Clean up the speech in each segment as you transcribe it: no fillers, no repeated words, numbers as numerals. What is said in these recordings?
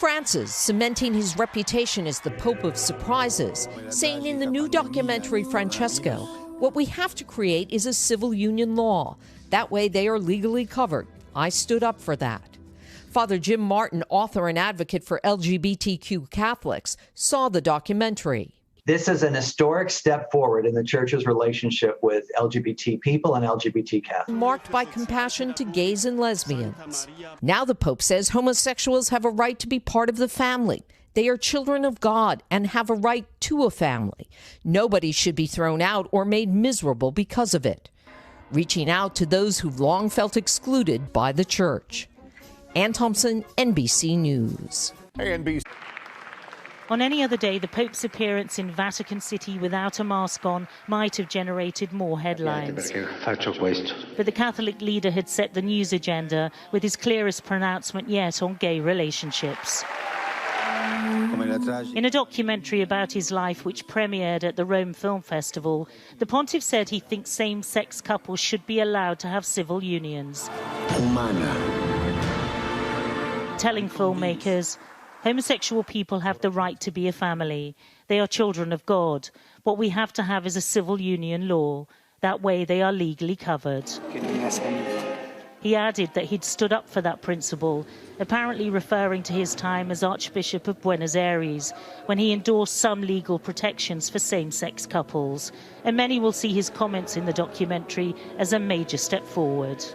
Francis, cementing his reputation as the Pope of surprises, saying in the new documentary Francesco, what we have to create is a civil union law. That way they are legally covered. I stood up for that. Father Jim Martin, author and advocate for LGBTQ Catholics, saw the documentary. This is an historic step forward in the Church's relationship with LGBT people and LGBT Catholics. Marked by compassion to gays and lesbians. Now the Pope says homosexuals have a right to be part of the family. They are children of God and have a right to a family. Nobody should be thrown out or made miserable because of it. Reaching out to those who've long felt excluded by the Church. Ann Thompson, NBC News. Hey, NBC. On any other day, the Pope's appearance in Vatican City without a mask on might have generated more headlines. But the Catholic leader had set the news agenda with his clearest pronouncement yet on gay relationships. In a documentary about his life which premiered at the Rome Film Festival, the pontiff said he thinks same-sex couples should be allowed to have civil unions. Telling filmmakers, homosexual people have the right to be a family. They are children of God. What we have to have is a civil union law. That way they are legally covered. He added that he'd stood up for that principle, apparently referring to his time as Archbishop of Buenos Aires, when he endorsed some legal protections for same-sex couples. And many will see his comments in the documentary as a major step forward.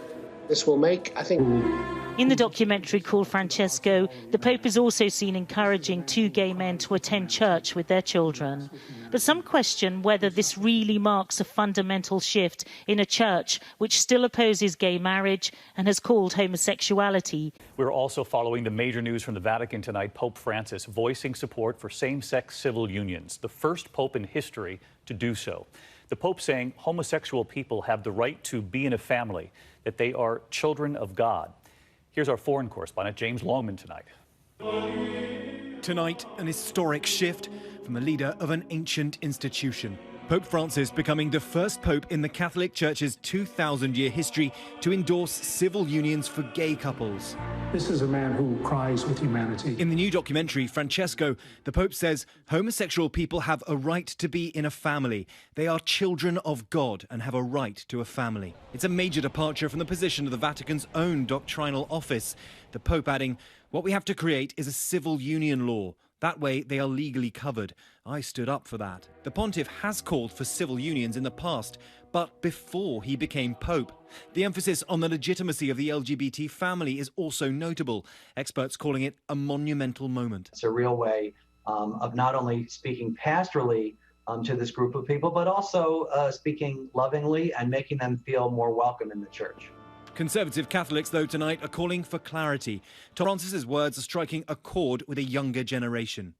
This will make, I think... In the documentary called Francesco, the Pope is also seen encouraging two gay men to attend church with their children. But some question whether this really marks a fundamental shift in a church which still opposes gay marriage and has called homosexuality. We're also following the major news from the Vatican tonight. Pope Francis voicing support for same-sex civil unions, the first pope in history to do so. The Pope saying homosexual people have the right to be in a family, that they are children of God. Here's our foreign correspondent, James Longman, tonight. Tonight, an historic shift from the leader of an ancient institution. Pope Francis becoming the first pope in the Catholic Church's 2,000-year history to endorse civil unions for gay couples. This is a man who cries with humanity. In the new documentary, Francesco, the Pope says homosexual people have a right to be in a family. They are children of God and have a right to a family. It's a major departure from the position of the Vatican's own doctrinal office. The Pope adding, what we have to create is a civil union law. That way they are legally covered. I stood up for that. The pontiff has called for civil unions in the past, but before he became pope. The emphasis on the legitimacy of the LGBT family is also notable. Experts calling it a monumental moment. It's a real way of not only speaking pastorally to this group of people, but also speaking lovingly and making them feel more welcome in the Church. Conservative Catholics, though, tonight are calling for clarity. Francis's words are striking a chord with a younger generation.